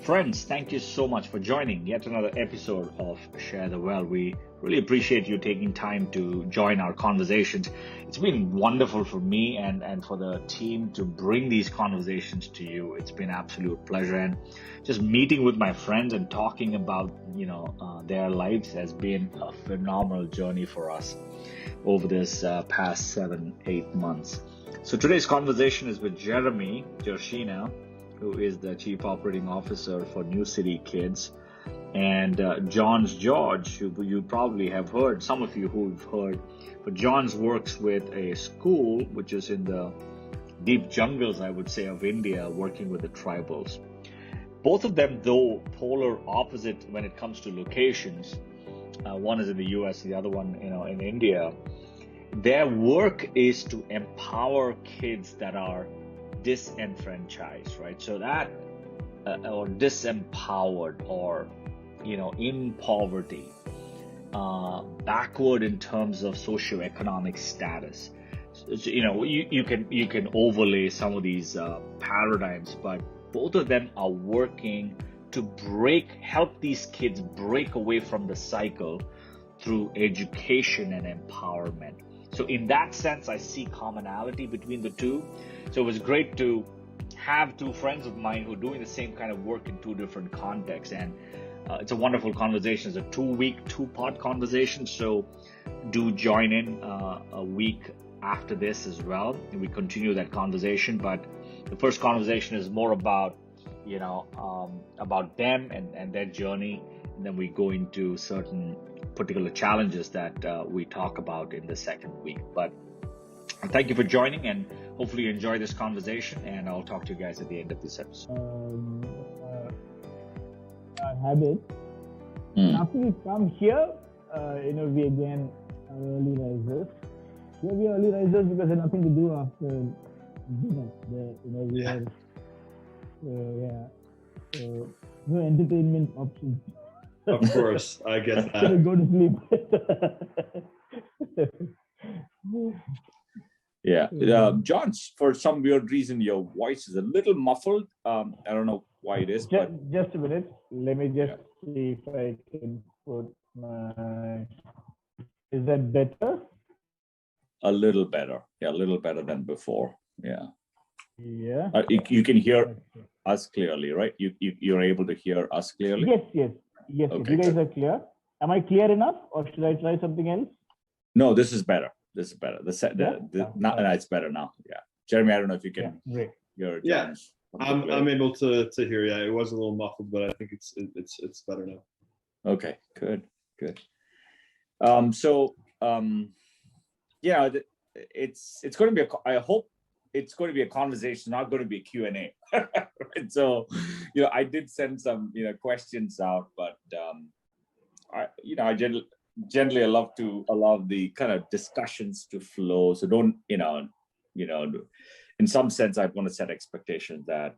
Friends, thank you so much for joining yet another episode of Share the Well. We really appreciate you taking time to join our conversations. It's been wonderful for me and for the team to bring these conversations to you. It's been absolute pleasure, and just meeting with my friends and talking about their lives has been a phenomenal journey for us over this past 7-8 months. So today's conversation is with Jerschina, who is the Chief Operating Officer for New City Kids, and John's George, who you probably have heard, some of you who've heard, but John's works with a school which is in the deep jungles, I would say, of India, working with the tribals. Both of them, though polar opposite when it comes to locations, one is in the US, the other one, in India. Their work is to empower kids that are disenfranchised, right? So that, or disempowered, or, in poverty, backward in terms of socio-economic status. So, you can overlay some of these paradigms, but both of them are working to help these kids break away from the cycle through education and empowerment. So in that sense, I see commonality between the two. So it was great to have two friends of mine who are doing the same kind of work in two different contexts. And it's a wonderful conversation. It's a 2-week, 2-part conversation. So do join in a week after this as well. And we continue that conversation. But the first conversation is more about, about them and their journey. And then we go into certain particular challenges that we talk about in the second week. But thank you for joining, and hopefully you enjoy this conversation, and I'll talk to you guys at the end of this episode. Habit. After we come here, we again are early risers. Here we are early risers because there's nothing to do after dinner. No entertainment options. Of course, I get that. Go to sleep. Yeah. John, for some weird reason, your voice is a little muffled. I don't know why it is. Just a minute. Let me just see if I can put my... Is that better? A little better. Yeah, a little better than before. Yeah. Yeah. You can hear us clearly, right? You're able to hear us clearly? Yes. Okay, you guys are clear. Am I clear enough, or should I try something else? No, this is better. It's better now. Yeah, Jeremy, I don't know if you can hear. Yeah, I'm able to hear you. It was a little muffled, but I think it's better now. Okay, good. It's going to be I hope it's going to be a conversation, not going to be a Q&A. Right? So, I did send some, questions out, but, I generally love to allow the kind of discussions to flow. So don't, in some sense, I want to set expectations that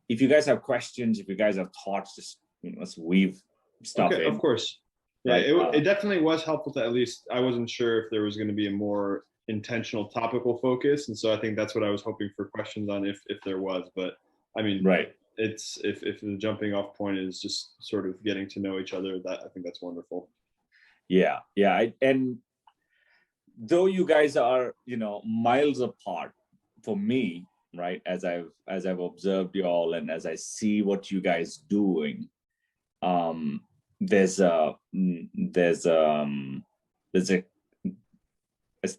if you guys have questions, if you guys have thoughts, just, let's weave stuff in. Of course. Yeah, right? It definitely was helpful to, at least, I wasn't sure if there was going to be a more intentional topical focus, and so I think that's what I was hoping for questions on, if there was. But I mean, right, it's if the jumping off point is just sort of getting to know each other, that I think that's wonderful. Yeah, and though you guys are miles apart, for me, right, as I've observed you all and as I see what you guys doing,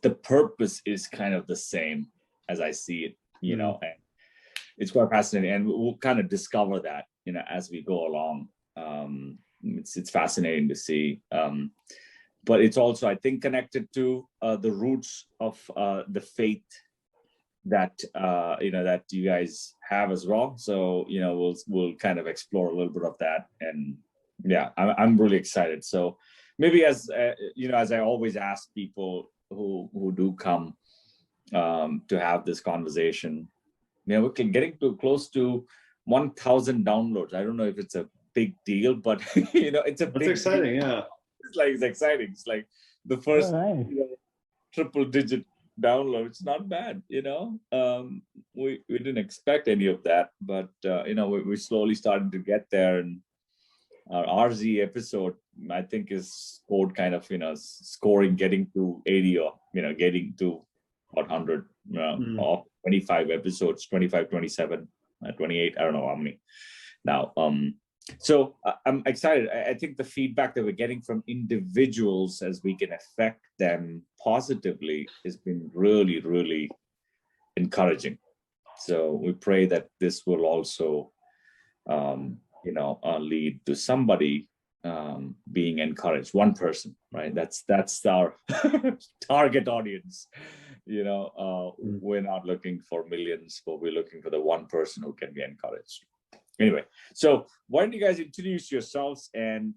the purpose is kind of the same as I see it, and it's quite fascinating, and we'll kind of discover that, as we go along. It's fascinating to see, but it's also, I think, connected to the roots of the faith that that you guys have as well. So we'll kind of explore a little bit of that, and I'm really excited. So maybe as I always ask people who do come to have this conversation, we're getting to close to 1,000 downloads. I don't know if it's a big deal, but it's a That's big exciting. Deal. Yeah, it's exciting. It's like the first triple digit downloads. It's not bad, we didn't expect any of that, but we're slowly starting to get there. And our RZ episode, I think, is scored kind of, scoring, getting to 80 or, getting to 100, or 25 episodes, 25, 27, 28, I don't know how many now. So I'm excited. I think the feedback that we're getting from individuals as we can affect them positively has been really, really encouraging. So we pray that this will also, lead to somebody being encouraged. One person, right? That's our target audience. We're not looking for millions, but we're looking for the one person who can be encouraged. Anyway, so why don't you guys introduce yourselves and,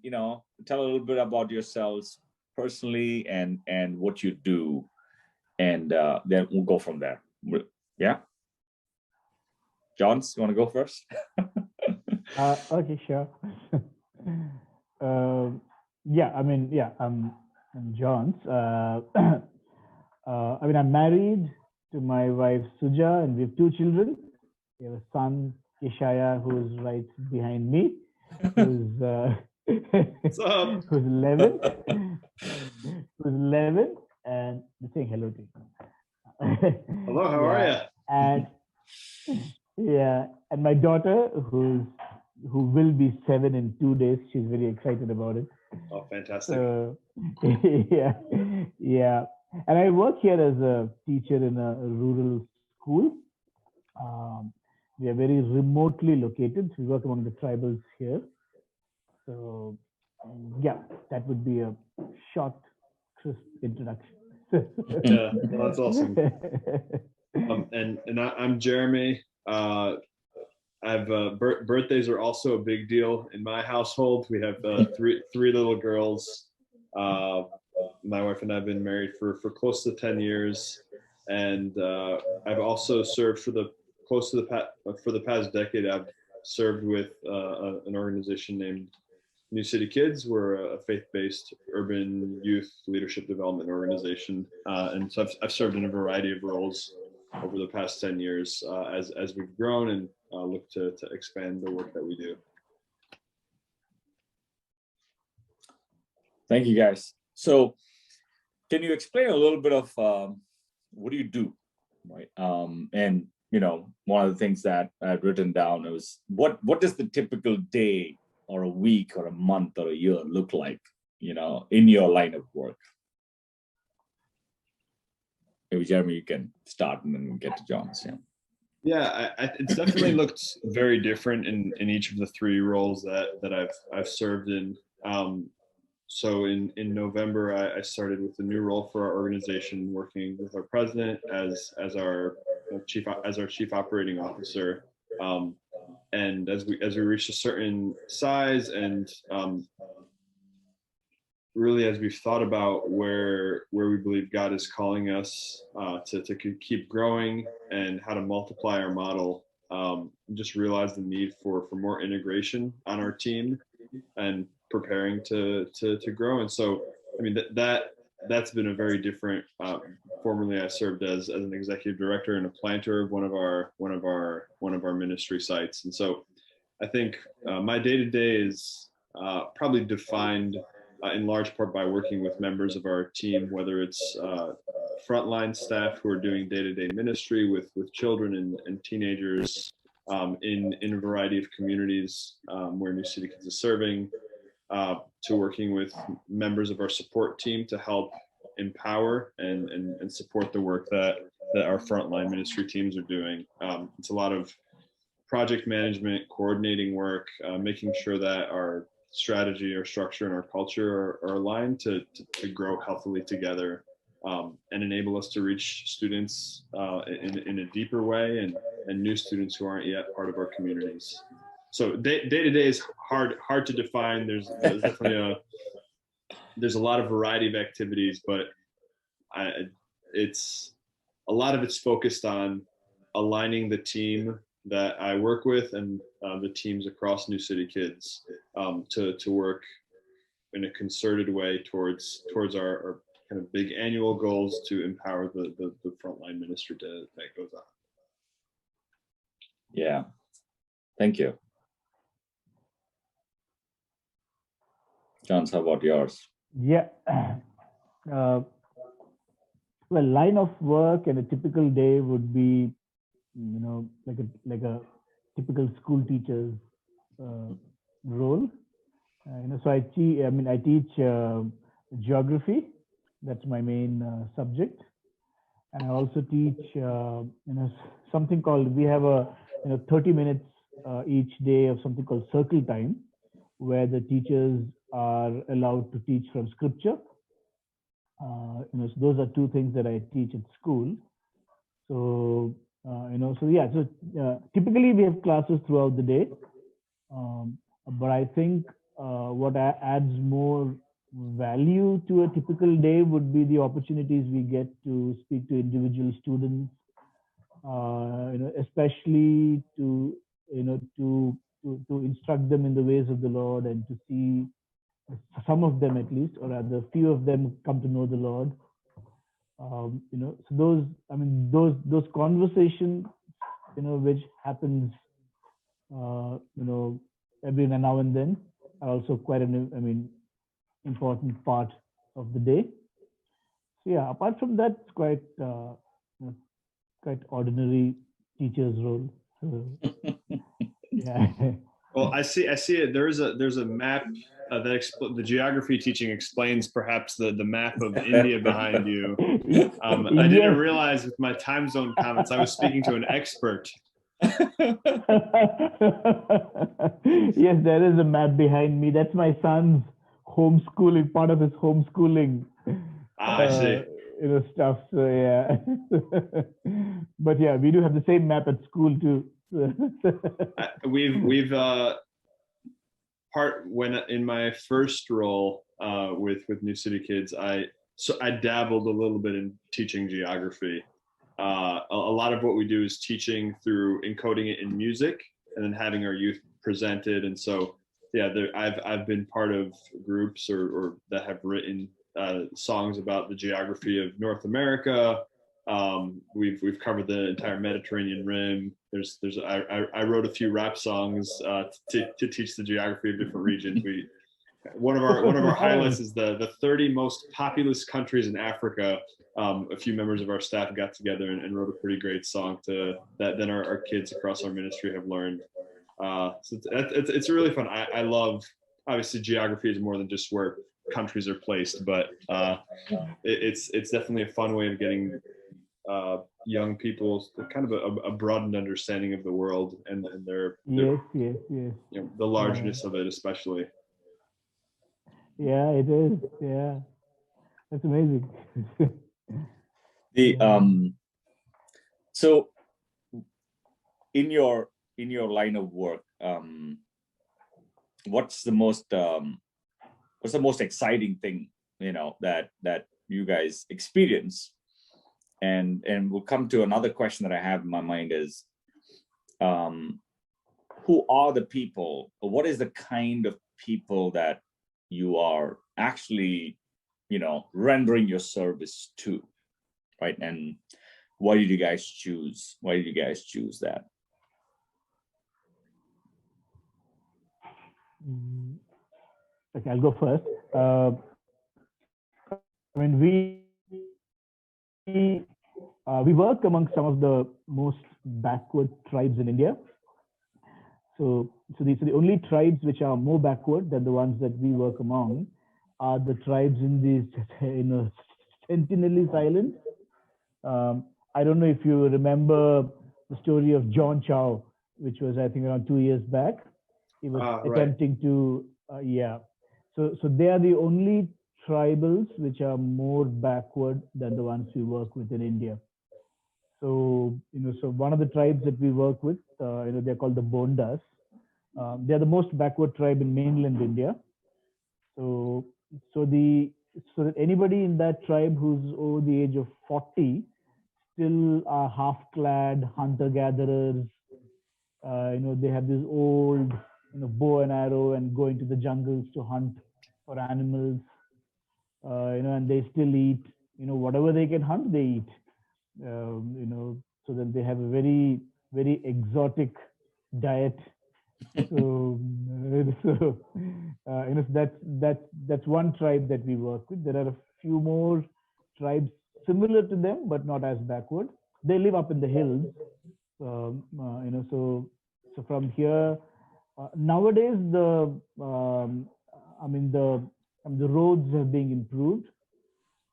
tell a little bit about yourselves personally and what you do, and then we'll go from there. Yeah? Johns, you want to go first? Okay, sure. I'm Johns. I'm married to my wife Suja, and we have 2 children. We have a son, Jerschina, who's right behind me, who's 11, and they're saying hello to you. Hello, how are you? And and my daughter, who will be 7 in 2 days. She's very excited about it. Oh, fantastic! Yeah. And I work here as a teacher in a rural school. We are very remotely located. We work among the tribals here. So, that would be a short, crisp introduction. Yeah, well, that's awesome. And I'm Jeremy. Birthdays are also a big deal in my household. We have three little girls. My wife and I have been married for close to 10 years, and I've also served for the past decade. I've served with an organization named New City Kids. We're a faith-based urban youth leadership development organization, and so I've served in a variety of roles over the past 10 years as we've grown and look to expand the work that we do. Thank you, guys. So can you explain a little bit of what do you do, right? And one of the things that I've written down was what does the typical day or a week or a month or a year look like, in your line of work? Maybe Jeremy, you can start and then we'll get to John's. It's definitely looked very different in each of the 3 roles that I've served in. So in November, I started with a new role for our organization, working with our president as our chief operating officer. And as we reached a certain size, and really as we've thought about where we believe God is calling us to keep growing and how to multiply our model, just realized the need for more integration on our team and preparing to grow. And so, that's been a very different. Formerly, I served as an executive director and a planter of one of our ministry sites. And so, I think my day-to-day is probably defined in large part by working with members of our team, whether it's frontline staff who are doing day-to-day ministry with children and teenagers in a variety of communities where New City Kids is serving, to working with members of our support team to help empower and support the work that our frontline ministry teams are doing. It's a lot of project management, coordinating work, making sure that our strategy, our structure, and our culture are aligned to grow healthily together, and enable us to reach students in a deeper way and new students who aren't yet part of our communities. So day to day is hard to define. There's definitely there's a lot of variety of activities, but it's a lot of it's focused on aligning the team that I work with and the teams across New City Kids to work in a concerted way towards our kind of big annual goals to empower the frontline ministry that goes on. Yeah, thank you. John, how about yours? Yeah. Well, line of work and a typical day would be, like a typical school teacher's role. So I teach geography. That's my main subject, and I also teach something called, we have a 30 minutes each day of something called circle time, where the teachers are allowed to teach from scripture. So those are two things that I teach at school. So typically we have classes throughout the day, but I think what adds more value to a typical day would be the opportunities we get to speak to individual students, especially to instruct them in the ways of the Lord, and to see some of them, at least, or rather few of them, come to know the Lord. So those conversations, which happens, every now and then, are also quite an important part of the day. So yeah, apart from that, it's quite ordinary teacher's role. So, yeah. Well, I see it. There's a map that the geography teaching explains perhaps the map of India behind you. I didn't realize with my time zone comments I was speaking to an expert. Yes, there is a map behind me. That's my son's homeschooling, part of his homeschooling. I see. Stuff. So yeah. But yeah, we do have the same map at school too. We've when in my first role with New City Kids, I dabbled a little bit in teaching geography. A lot of what we do is teaching through encoding it in music and then having our youth present it. And so, yeah, I've been part of groups or that have written songs about the geography of North America. We've covered the entire Mediterranean rim. I wrote a few rap songs to teach the geography of different regions. One of our highlights is the 30 most populous countries in Africa. A few members of our staff got together and wrote a pretty great song that then our kids across our ministry have learned. So it's really fun. I love, obviously geography is more than just where countries are placed, but it's definitely a fun way of getting young people kind of a broadened understanding of the world and their yes, the largeness of it, especially. Yeah, it is. Yeah, that's amazing. So in your line of work, what's the most exciting thing that you guys experience? And we'll come to another question that I have in my mind is, who are the people, or what is the kind of people that you are actually rendering your service to, right? And why did you guys choose that? Okay, I'll go first. We work among some of the most backward tribes in India. So the only tribes which are more backward than the ones that we work among are the tribes in these, sentinelly silent. I don't know if you remember the story of John Chow, which was, I think, around 2 years back. He was attempting to, So they are the only tribals which are more backward than the ones we work with in India. So, so one of the tribes that we work with, they're called the Bondas. They're the most backward tribe in mainland India. So that anybody in that tribe who's over the age of 40 still are half-clad hunter-gatherers. They have this old, bow and arrow and go into the jungles to hunt for animals. and they still eat, whatever they can hunt, they eat, so that they have a very, very exotic diet. So, that's one tribe that we work with. There are a few more tribes similar to them, but not as backward. They live up in the hills. So from here, nowadays the roads have been improved.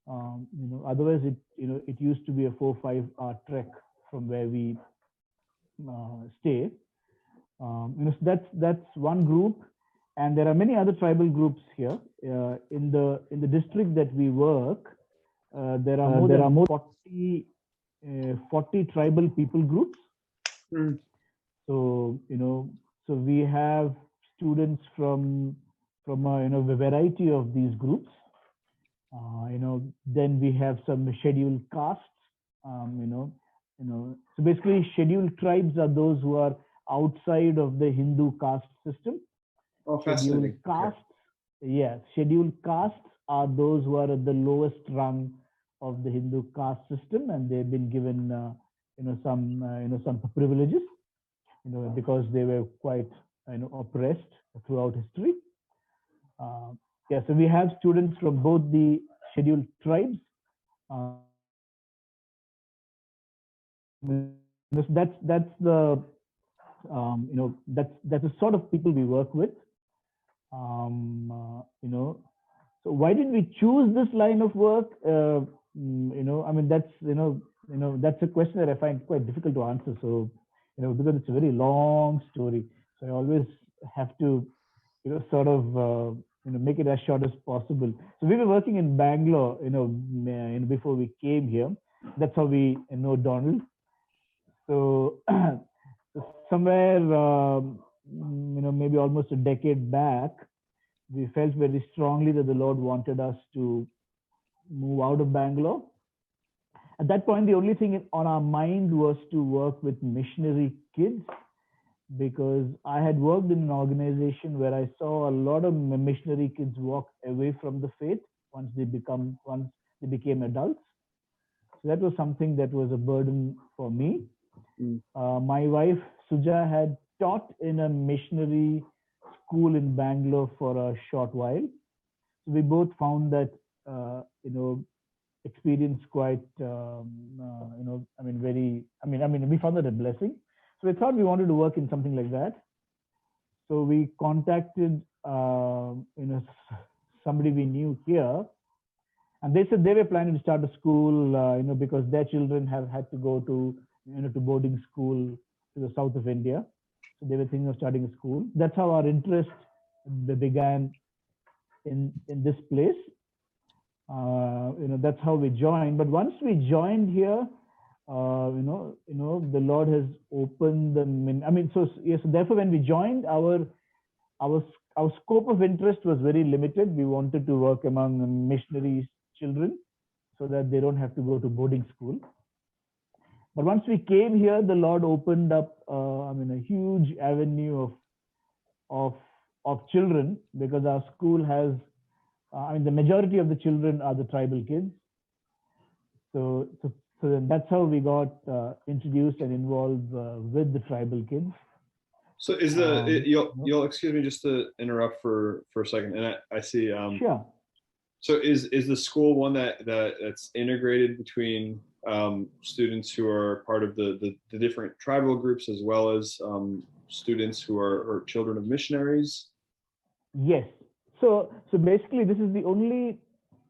Otherwise it used to be a 4-5 hour trek from where we stay. So that's one group, and there are many other tribal groups here in the district that we work. There are more than 40 tribal people groups. Mm. So so we have students from a variety of these groups. Then we have some scheduled castes. Um, you know, So basically, scheduled tribes are those who are outside of the Hindu caste system. Oh, Scheduled fascinating. castes, yes, scheduled castes are those who are at the lowest rung of the Hindu caste system, and they've been given, some privileges, because they were quite, oppressed throughout history. Uh, yeah, so we have students from both the scheduled tribes. That's the that's the sort of people we work with. Um, uh, you know, so why did we choose this line of work? That's that's a question that I find quite difficult to answer. So because it's a very long story, so I always have to sort of make it as short as possible. So we were working in Bangalore, before we came here. That's how we know Donald. So, so somewhere, maybe almost a decade back, we felt very strongly that the Lord wanted us to move out of Bangalore. At that point, the only thing on our mind was to work with missionary kids, because I had worked in an organization where I saw a lot of missionary kids walk away from the faith once they became adults. So that was something that was a burden for me. Mm. My wife Suja had taught in a missionary school in Bangalore for a short while. So we both found that experience quite we found that a blessing. So we thought we wanted to work in something like that. So we contacted somebody we knew here, and they said they were planning to start a school, because their children have had to go to to boarding school to the south of India. So they were thinking of starting a school. That's how our interest began in this place. That's how we joined. But once we joined here, the Lord has opened the. So yes. So therefore, when we joined, our our scope of interest was very limited. We wanted to work among missionaries' children, so that they don't have to go to boarding school. But once we came here, the Lord opened up, a huge avenue of of children, because our school has, the majority of the children are the tribal kids. So that's how we got introduced and involved with the tribal kids. So you'll excuse me just to interrupt for a second, and I see. Sure. So is the school one that's integrated between students who are part of the different tribal groups, as well as students who are children of missionaries? Yes. So basically, this is the only.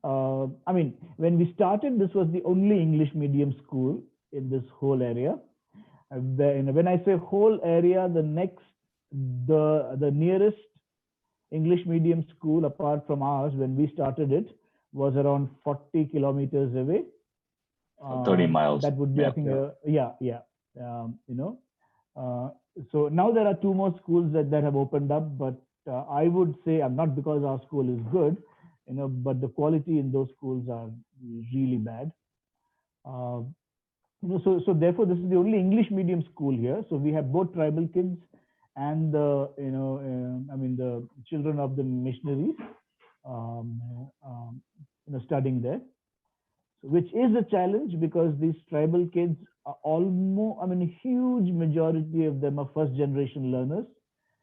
When we started, this was the only English medium school in this whole area. When I say whole area, the nearest English medium school apart from ours, when we started it, was around 40 kilometers away. 30 miles. That would be, I think, yeah. So now there are two more schools that have opened up, but I would say, not because our school is good, but the quality in those schools are really bad. So therefore, this is the only English medium school here. So we have both tribal kids and the children of the missionaries. studying there, which is a challenge because these tribal kids are almost, I mean, a huge majority of them are first generation learners.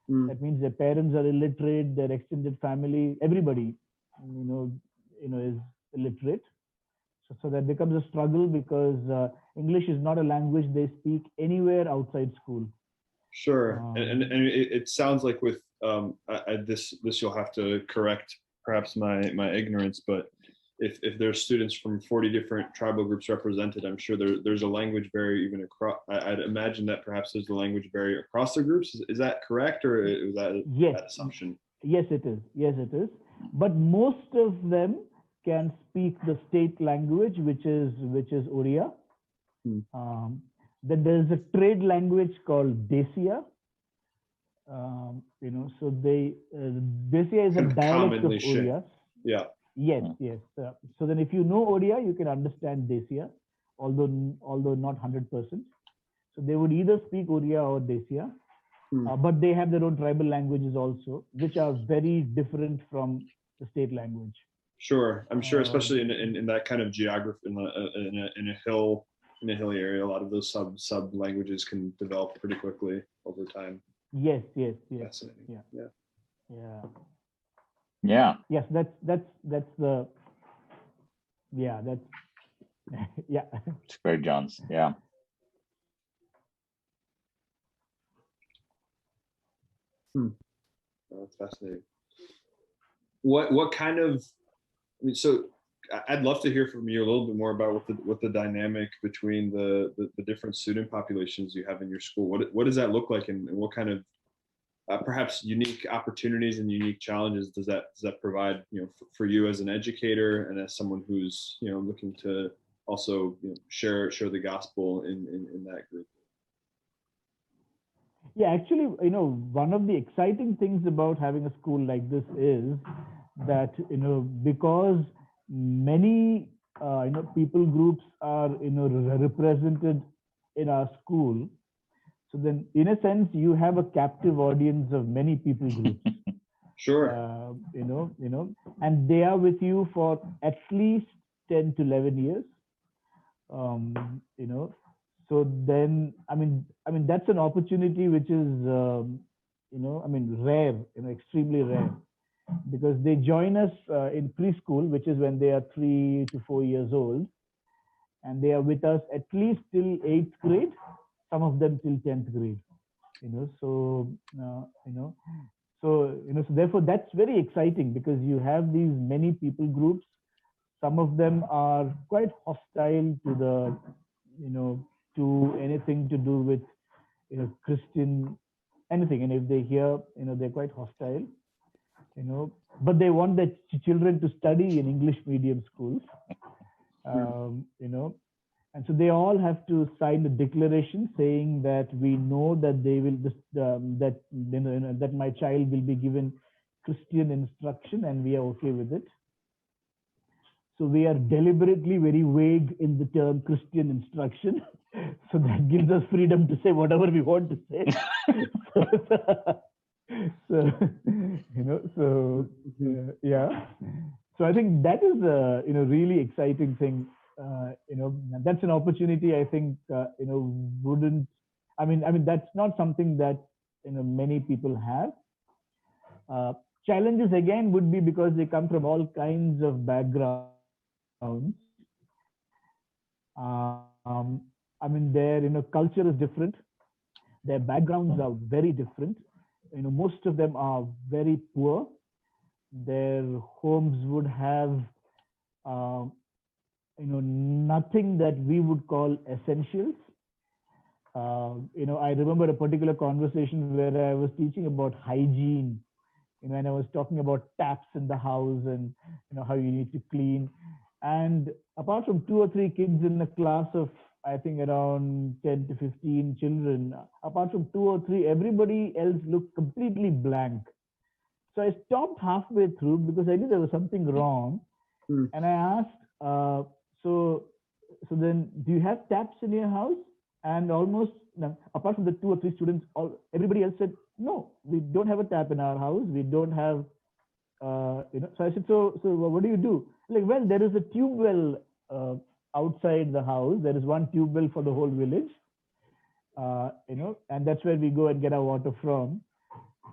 That means their parents are illiterate, their extended family, everybody, is illiterate. So that becomes a struggle because English is not a language they speak anywhere outside school. Sure, and it sounds like with this you'll have to correct perhaps my ignorance, but if there's students from 40 different tribal groups represented, I'm sure there's a language barrier even across. I'd imagine that perhaps there's a language barrier across the groups. Is that correct, or is that that assumption? Yes, it is. Yes, it is. But most of them can speak the state language, which is Oriya. Then there's a trade language called Desia. So Desia is a dialect of Oriya. Yeah. Yes, yes. So then if you know Oriya, you can understand Desia, although not 100%. So they would either speak Oriya or Desia, but they have their own tribal languages also, which are very different from the state language. Sure, I'm sure, especially in that kind of geography, in a hilly area, a lot of those sub languages can develop pretty quickly over time. Yes. Fascinating. Yeah. Yes, that's the that's yeah. It's great, Johns. Yeah. That's fascinating. What kind of, I mean, so I'd love to hear from you a little bit more about what the dynamic between the different student populations you have in your school. What does that look like, and what kind of perhaps unique opportunities and unique challenges does that provide, for you as an educator and as someone who's looking to also share the gospel in that group? Yeah, actually, one of the exciting things about having a school like this is that because many people groups are represented in our school. So then, in a sense, you have a captive audience of many people groups. Sure. And they are with you for at least 10 to 11 years. So then, I mean, that's an opportunity which is, rare, extremely rare, because they join us in preschool, which is when they are 3 to 4 years old, and they are with us at least till 8th grade. Some of them till 10th grade, so therefore that's very exciting because you have these many people groups. Some of them are quite hostile to the, to anything to do with, Christian, anything. And if they hear, they're quite hostile, but they want their children to study in English medium schools, And so they all have to sign a declaration saying that we know that they will that my child will be given Christian instruction and we are okay with it. So we are deliberately very vague in the term Christian instruction. So that gives us freedom to say whatever we want to say. So I think that is a really exciting thing. That's an opportunity I think wouldn't. I mean that's not something that many people have. Challenges again would be because they come from all kinds of backgrounds. Their culture is different. Their backgrounds are very different. Most of them are very poor. Their homes would have nothing that we would call essentials. I remember a particular conversation where I was teaching about hygiene, and I was talking about taps in the house and how you need to clean. And apart from 2 or 3 kids in a class of, I think, around 10 to 15 children, apart from 2 or 3, everybody else looked completely blank. So I stopped halfway through because I knew there was something wrong. And I asked, so then do you have taps in your house? And almost, apart from the 2 or 3 students, everybody else said, no, we don't have a tap in our house. We don't have, So I said, so what do you do? Like, well, there is a tube well outside the house. There is one tube well for the whole village, and that's where we go and get our water from.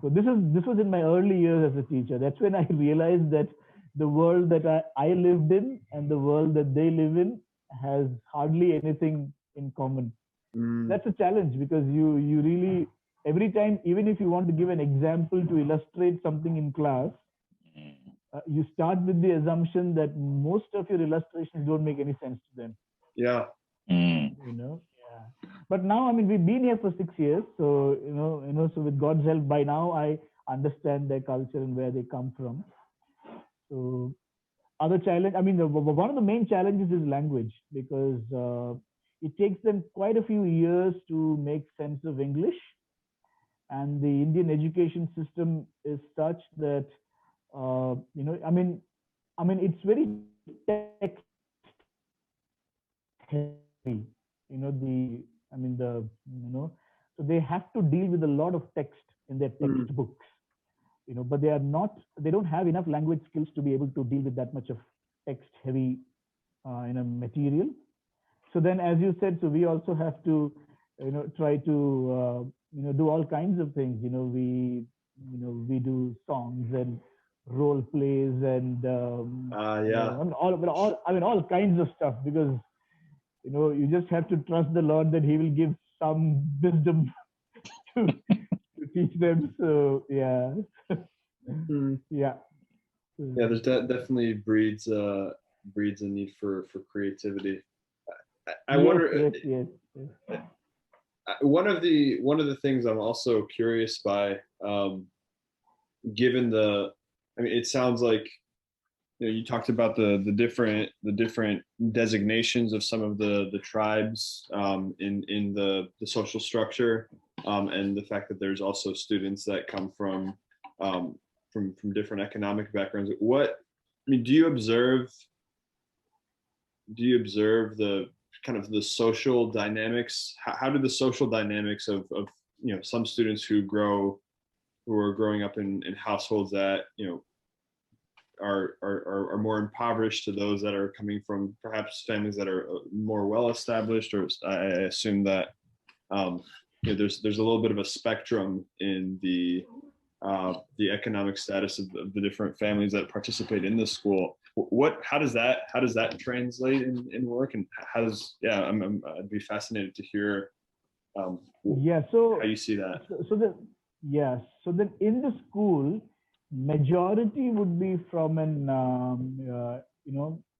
So this was in my early years as a teacher. That's when I realized that the world that I lived in and the world that they live in has hardly anything in common. Mm, That's a challenge because you really, every time, even if you want to give an example to illustrate something in class, Mm. you start with the assumption that most of your illustrations don't make any sense to them. yeah. Mm. Yeah. But now, I mean, we've been here for 6 years, so so with God's help, by now I understand their culture and where they come from. So other challenge, I mean, one of the main challenges is language because it takes them quite a few years to make sense of English, and the Indian education system is such that it's very text heavy. So they have to deal with a lot of text in their Mm, textbooks. But they don't have enough language skills to be able to deal with that much of text heavy material. So then, as you said, so we also have to try to do all kinds of things. We do songs and role plays and yeah. all kinds of stuff because you just have to trust the Lord that He will give some wisdom to teach them. So yeah. Mm. Yeah. Yeah, there's definitely breeds a need for creativity. I Yes, wonder, yes, yes, yes. one of the things I'm also curious by, given I mean, it sounds like you talked about the different designations of some of the tribes, in the social structure, and the fact that there's also students that come um, from different economic backgrounds. I mean, do you observe the kind of the social dynamics? How do the social dynamics of some students who are growing up in households that are more impoverished to those that are coming from perhaps families that are more well established? Or I assume that um, there's a little bit of a spectrum in the economic status of the different families that participate in the school. How does that translate in work, and I'd be fascinated to hear Yeah. how you see that. So the yeah. So then in the school, majority would be from an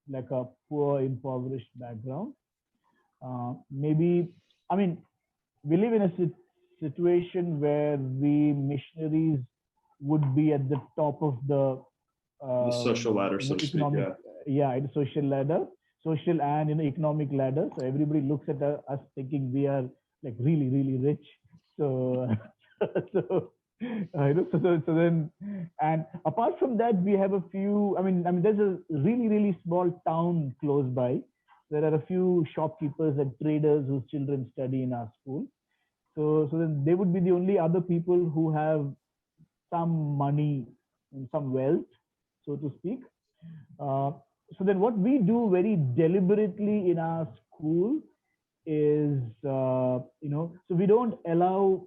like a poor, impoverished background. Maybe, I mean, we live in a situation where we missionaries would be at the top of the The social ladder, so to speak. economic, Yeah. yeah, the social ladder, social and economic ladder. So everybody looks at us thinking we are like really, really rich. So, so so then, and apart from that, we have a few. I mean, there's a really, really small town close by. There are a few shopkeepers and traders whose children study in our school. So then they would be the only other people who have some money and some wealth, so to speak. Uh, so then what we do very deliberately in our school is, so we don't allow,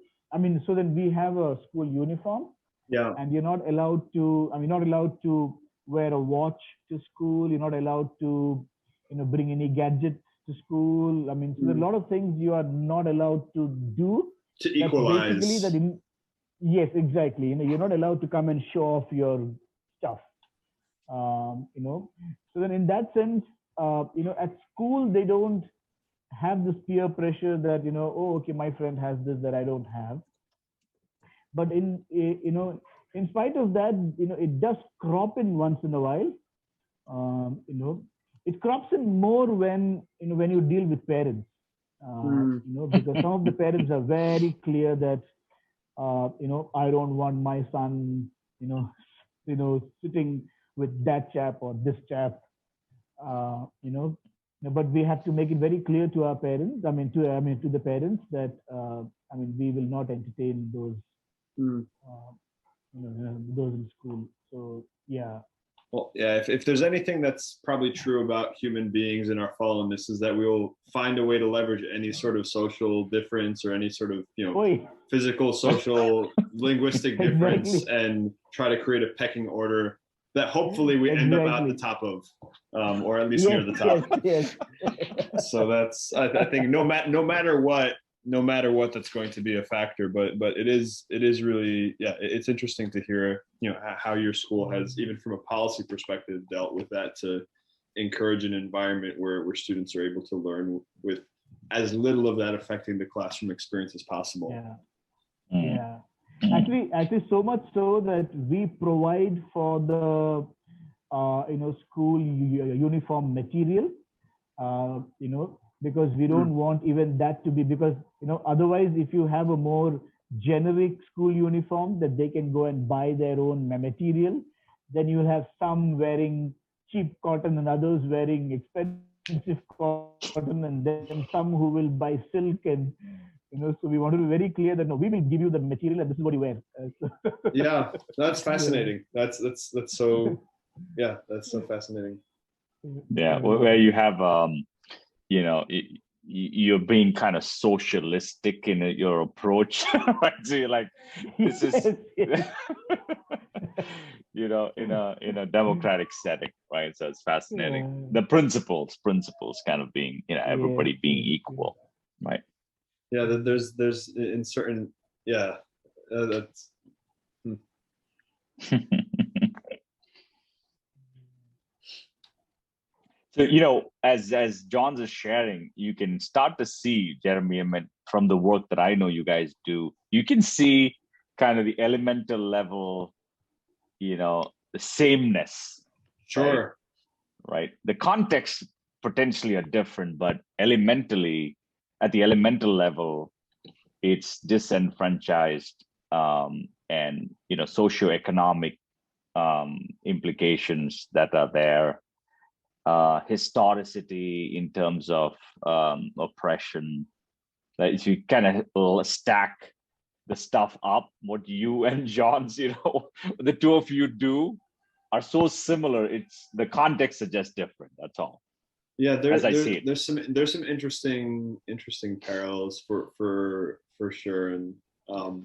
so then we have a school uniform Yeah. and you're not allowed to, not allowed to wear a watch to school. You're not allowed to, bring any gadgets to school. So there are a lot of things you are not allowed to do. To That's basically equalize. that. Yes, exactly. You're not allowed to come and show off your stuff. Um, you know, so then in that sense, at school they don't have this peer pressure that oh, okay, my friend has this that I don't have. But in spite of that, it does crop in once in a while. um, you know it crops in more when you deal with parents, Mm, because some of the parents are very clear that I don't want my son you know sitting with that chap or this chap. uh, you know but we have to make it very clear to our parents, to the parents that we will not entertain those mm. those in school. So yeah. Well, yeah, if there's anything that's probably true about human beings and our fallenness, is that we will find a way to leverage any sort of social difference or any sort of, Oi. physical, social, linguistic difference Exactly. and try to create a pecking order that hopefully we end up at the top of, or at least near the top. Yes. So that's, I think no matter what, that's going to be a factor, but it is really, yeah, it's interesting to hear, how your school has, even from a policy perspective, dealt with that to encourage an environment where students are able to learn with as little of that affecting the classroom experience as possible. Yeah. Actually, so much so that we provide for the school uniform material, because we don't want even that to be, because otherwise if you have a more generic school uniform that they can go and buy their own material, then you'll have some wearing cheap cotton and others wearing expensive cotton, and then some who will buy silk. And so we want to be very clear that no, we will give you the material and this is what you wear. Yeah, that's fascinating. That's so, yeah, that's so fascinating. Yeah, where you have you're being kind of socialistic in your approach, right? So you're like, this is in a democratic setting, right? So it's fascinating. The principles kind of being, everybody being equal, right? Yeah, there's in certain, yeah, that's. So, as John's is sharing, you can start to see, Jeremy, from the work that I know you guys do, you can see kind of the elemental level, the sameness. Sure. Right. The contexts potentially are different, but elementally, at the elemental level, it's disenfranchised, and socio-economic implications that are there. Historicity in terms of oppression. Like if you kind of stack the stuff up, what you and John's, the two of you do are so similar. It's the contexts are just different. That's all. Yeah, there's some interesting parallels for sure, and I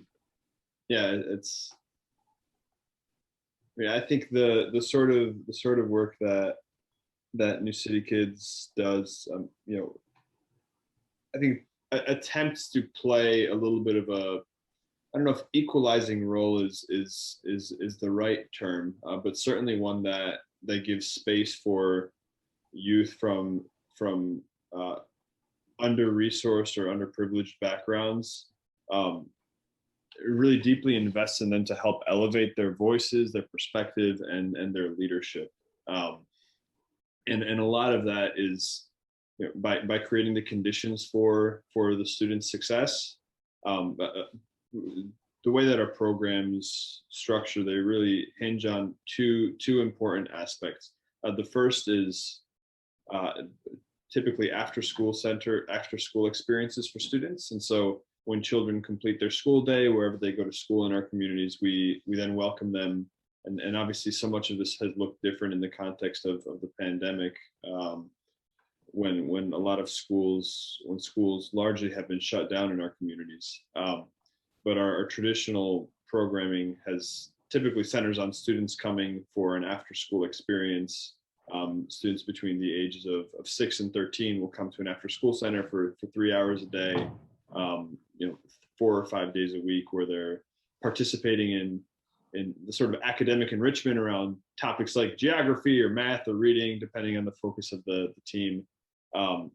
think the sort of work that New City Kids does, I think attempts to play a little bit of a, I don't know if equalizing role is the right term, but certainly one that gives space for youth from under-resourced or underprivileged backgrounds, really deeply invests in them to help elevate their voices, their perspective, and their leadership. And a lot of that is by creating the conditions for the students' success. The way that our programs structure, they really hinge on two important aspects. The first is typically after school experiences for students. And so when children complete their school day, wherever they go to school in our communities, we then welcome them. And obviously so much of this has looked different in the context of the pandemic, when a lot of schools largely have been shut down in our communities. But our traditional programming has typically centers on students coming for an after school experience. Students between the ages of 6 and 13 will come to an after school center for 3 hours a day, 4 or 5 days a week, where they're participating in the sort of academic enrichment around topics like geography or math or reading, depending on the focus of the team, on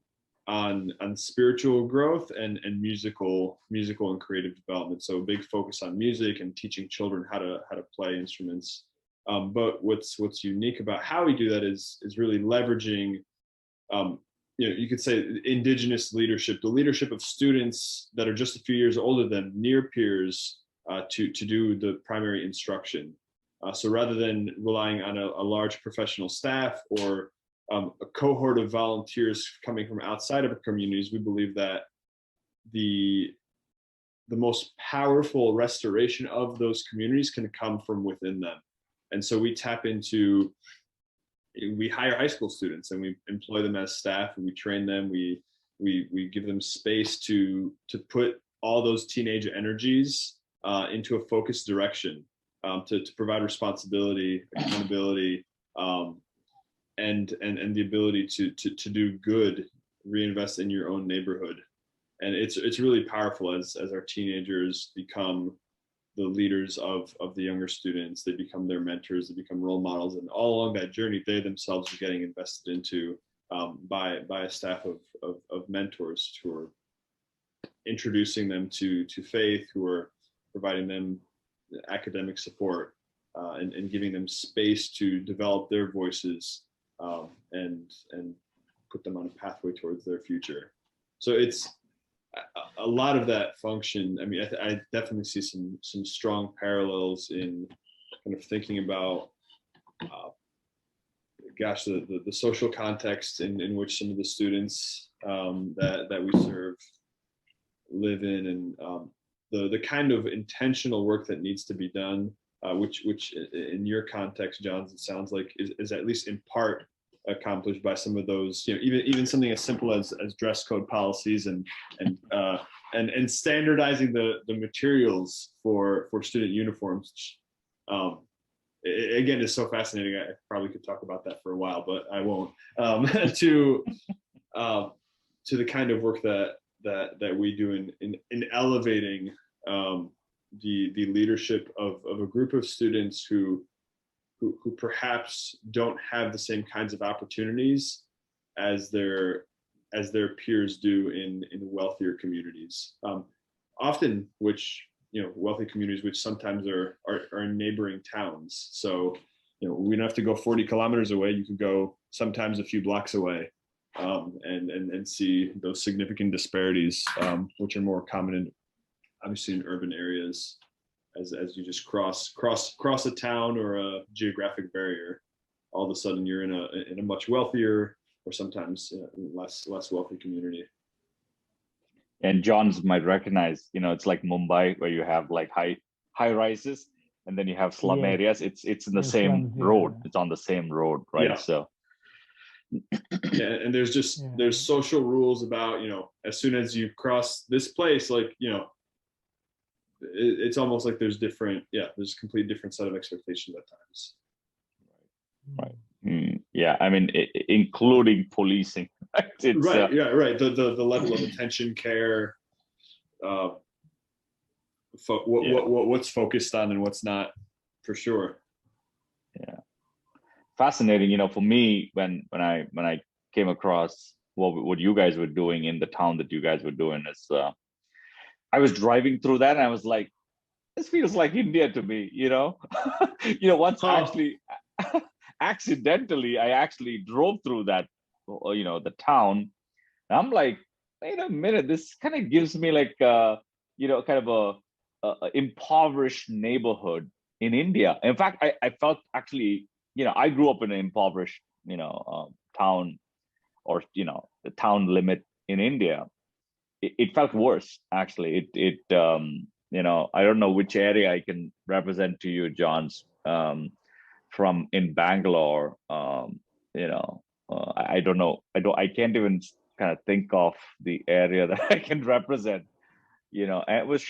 spiritual growth and musical and creative development. So a big focus on music and teaching children how to play instruments. But what's unique about how we do that is really leveraging, you could say, indigenous leadership, the leadership of students that are just a few years older than near peers, to do the primary instruction. So rather than relying on a large professional staff or a cohort of volunteers coming from outside of our communities, we believe that the most powerful restoration of those communities can come from within them. And so we hire high school students and we employ them as staff, and we train them. We give them space to put all those teenage energies into a focused direction, to provide responsibility, accountability, and the ability to do good, reinvest in your own neighborhood. And it's really powerful as our teenagers become the leaders of the younger students. They become their mentors, they become role models, and all along that journey, they themselves are getting invested into by a staff of mentors who are introducing them to faith, who are providing them academic support, and giving them space to develop their voices, and put them on a pathway towards their future. So it's a lot of that function. I mean, I definitely see some strong parallels in kind of thinking about, the social context in which some of the students that we serve live in, and the kind of intentional work that needs to be done, which in your context, John, it sounds like is at least in part accomplished by some of those, even something as simple as dress code policies and standardizing the materials for student uniforms. Again, it's so fascinating. I probably could talk about that for a while, but I won't. To the kind of work that we do in elevating the leadership of a group of students who perhaps don't have the same kinds of opportunities as their peers do in wealthier communities. Often, which wealthy communities, which sometimes are in neighboring towns. So we don't have to go 40 kilometers away. You can go sometimes a few blocks away, and see those significant disparities, which are more common obviously in urban areas. As you just cross a town or a geographic barrier, all of a sudden you're in a much wealthier, or sometimes less wealthy community. And John's might recognize, it's like Mumbai, where you have like high rises, and then you have slum areas. It's in the same road. Yeah. It's on the same road, right? Yeah. So yeah, and there's social rules about, as soon as you cross this place, like, it's almost like there's a complete different set of expectations at times. Right. Yeah, I mean, including policing. Right. Right. Yeah. Right. The level of attention, care, what's focused on and what's not, for sure. Yeah. Fascinating. For me, when I came across what you guys were doing in the town that you guys were doing, is I was driving through that and I was like, this feels like India to me, once actually accidentally, I actually drove through that, the town. And I'm like, wait a minute, this kind of gives me like, kind of a impoverished neighborhood in India. In fact, I felt actually, I grew up in an impoverished, town, or, the town limit in India. It felt worse, actually. I don't know which area I can represent to you, John's, from in Bangalore. I don't know. I can't even kind of think of the area that I can represent. And it was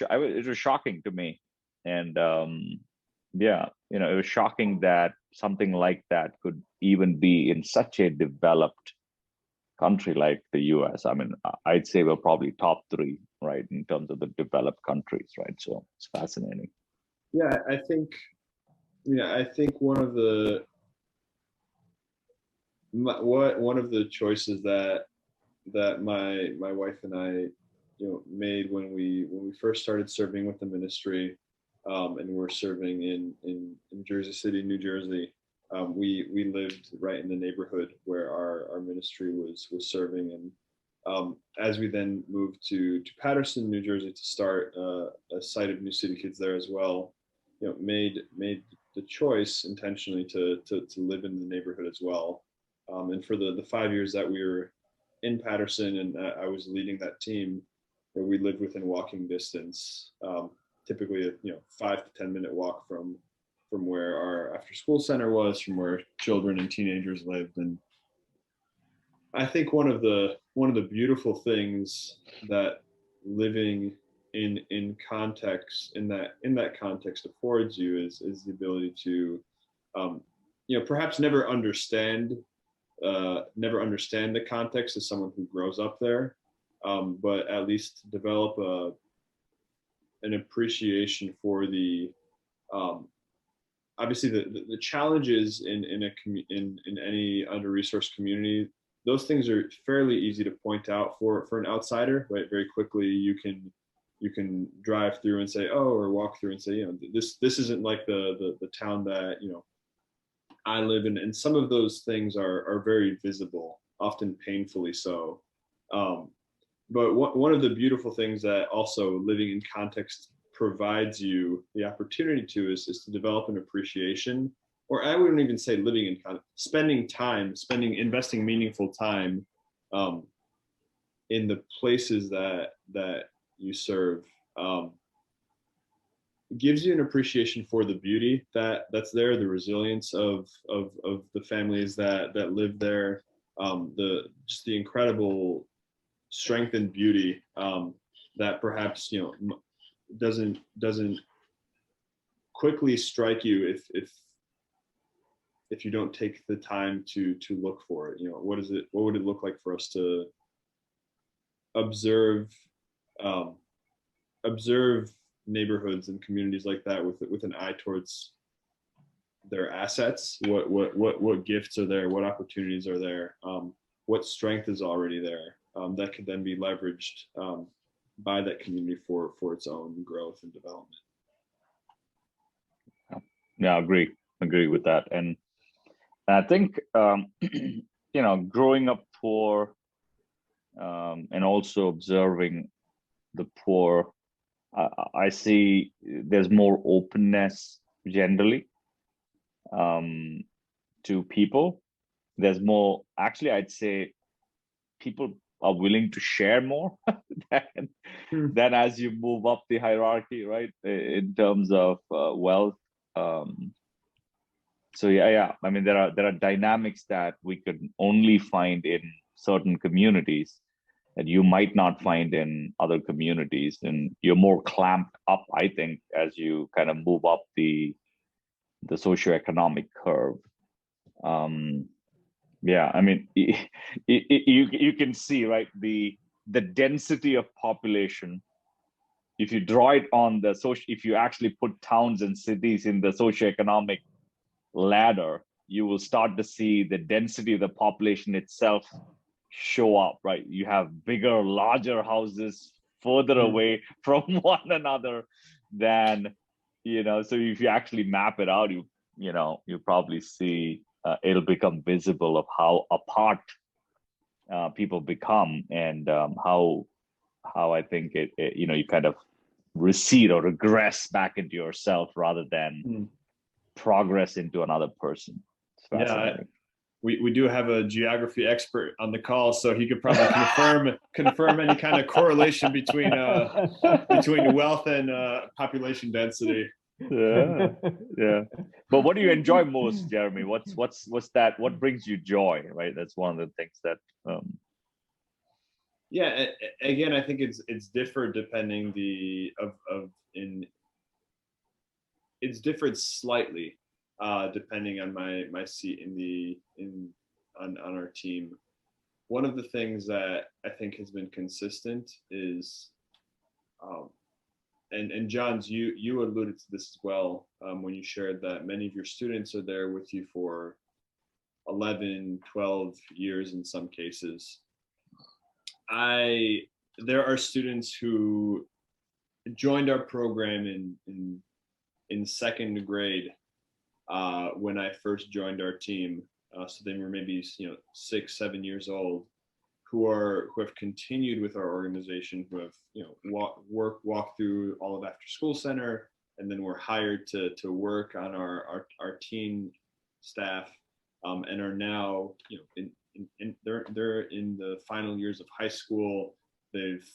shocking to me, and it was shocking that something like that could even be in such a developed country like the US. I mean, I'd say we're probably top 3, right, in terms of the developed countries, right? So it's fascinating. Yeah, I think one of the choices that my wife and I made when we first started serving with the ministry, and we're serving in Jersey City, New Jersey. We lived right in the neighborhood where our ministry was serving, and as we then moved to Paterson, New Jersey, to start a site of New City Kids there as well, made the choice intentionally to live in the neighborhood as well. And for the 5 years that we were in Paterson and I was leading that team, where we lived within walking distance, typically a 5 to 10 minute walk from where our after school center was, from where children and teenagers lived. And I think one of the beautiful things that living in context, in that context, affords you is the ability to perhaps never understand the context as someone who grows up there, but at least develop an appreciation for the obviously the challenges in any under-resourced community. Those things are fairly easy to point out for an outsider, right? Very quickly you can drive through and say, oh, or walk through and say, this isn't like the town that I live in. And some of those things are very visible, often painfully so. But one of the beautiful things that also living in context provides you the opportunity to is to develop an appreciation, or I wouldn't even say living in context, investing meaningful time in the places that you serve. Gives you an appreciation for the beauty that's there, the resilience of the families that live there, just the incredible strength and beauty that perhaps doesn't quickly strike you if you don't take the time to look for it. What would it look like for us to observe neighborhoods and communities like that with an eye towards their assets? What gifts are there? What opportunities are there? What strength is already there that could then be leveraged by that community for its own growth and development? Yeah, agree with that. And I think growing up poor and also observing the poor, I see there's more openness generally to people. There's more, actually, I'd say people are willing to share more than as you move up the hierarchy, right? In terms of wealth. So yeah. I mean, there are dynamics that we could only find in certain communities that you might not find in other communities, and you're more clamped up, I think, as you kind of move up the socio-economic curve. Yeah, I mean, you can see, right, the density of population. If you draw it on the if you actually put towns and cities in the socio-economic ladder, you will start to see the density of the population itself show up, right? You have bigger, larger houses further away from one another than, so if you actually map it out, you probably see it'll become visible of how apart people become, and how I think it you kind of recede or regress back into yourself rather than progress into another person. It's fascinating. We do have a geography expert on the call, so he could probably confirm any kind of correlation between wealth and population density. Yeah. But what do you enjoy most, Jeremy? What's that? What brings you joy? Right. That's one of the things that. Yeah. Again, I think it's different depending it's different slightly. Depending on my seat on our team. One of the things that I think has been consistent is, and Johns, you alluded to this as well when you shared that many of your students are there with you for 11, 12 years in some cases. There are students who joined our program in second grade when I first joined our team. So they were maybe 6, 7 years old, who have continued with our organization, who have walked through all of after school center, and then were hired to work on our teen staff, and are now they're in the final years of high school. They've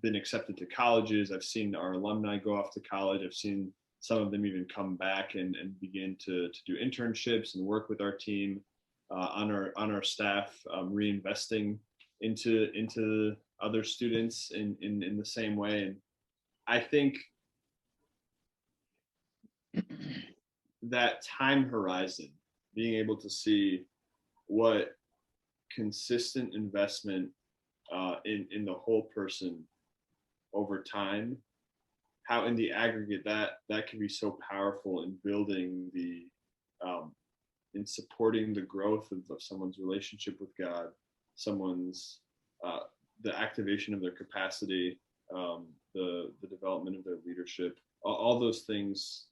been accepted to colleges. I've seen our alumni go off to college. I've seen some of them even come back and begin to do internships and work with our team on our staff, reinvesting into other students in the same way. And I think that time horizon, being able to see what consistent investment in the whole person over time, how in the aggregate that can be so powerful in building in supporting the growth of someone's relationship with God, someone's the activation of their capacity, the development of their leadership, all those things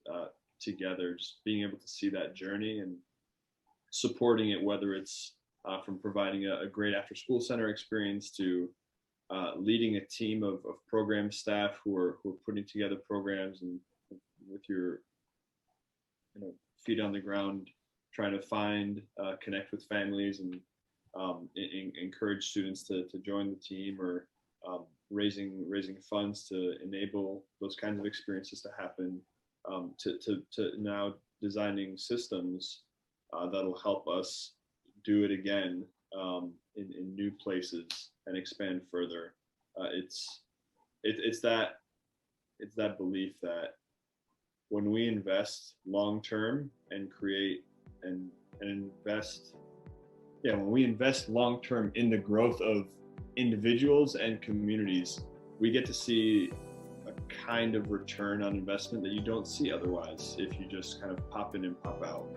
together, just being able to see that journey and supporting it, whether it's from providing a great after school center experience to leading a team of program staff who are putting together programs and with your feet on the ground, trying to find, connect with families and encourage students to join the team, or raising funds to enable those kinds of experiences to happen, to now designing systems that'll help us do it again in new places and expand further. It's that belief that when we invest long term and create and invest, when we invest long term in the growth of individuals and communities, we get to see a kind of return on investment that you don't see otherwise if you just kind of pop in and pop out.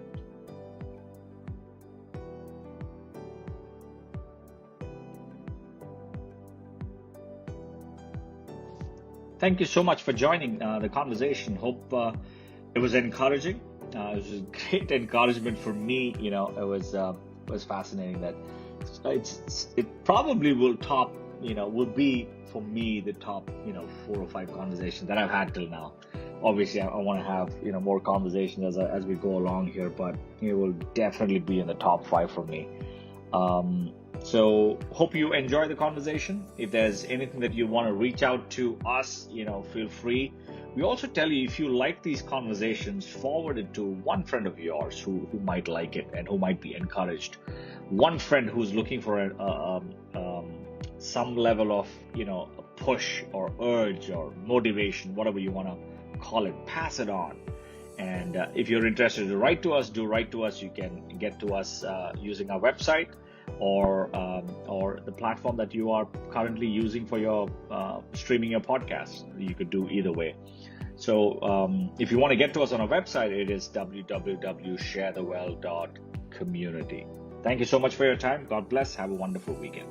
Thank you so much for joining the conversation. Hope it was encouraging. It was a great encouragement for me. It was fascinating that it probably will top, will be for me the top, 4 or 5 conversations that I've had till now. Obviously, I want to have, more conversations as we go along here, but it will definitely be in the top 5 for me. So hope you enjoy the conversation. If there's anything that you want to reach out to us, feel free. We also tell you, if you like these conversations, forward it to one friend of yours who might like it and who might be encouraged. One friend who's looking for some level of, a push or urge or motivation, whatever you want to call it, pass it on. And if you're interested to write to us, do write to us. You can get to us using our website or the platform that you are currently using for your streaming your podcast. You could do either way. So if you want to get to us on our website, it is www.sharethewell.community. Thank you so much for your time. God bless. Have a wonderful weekend.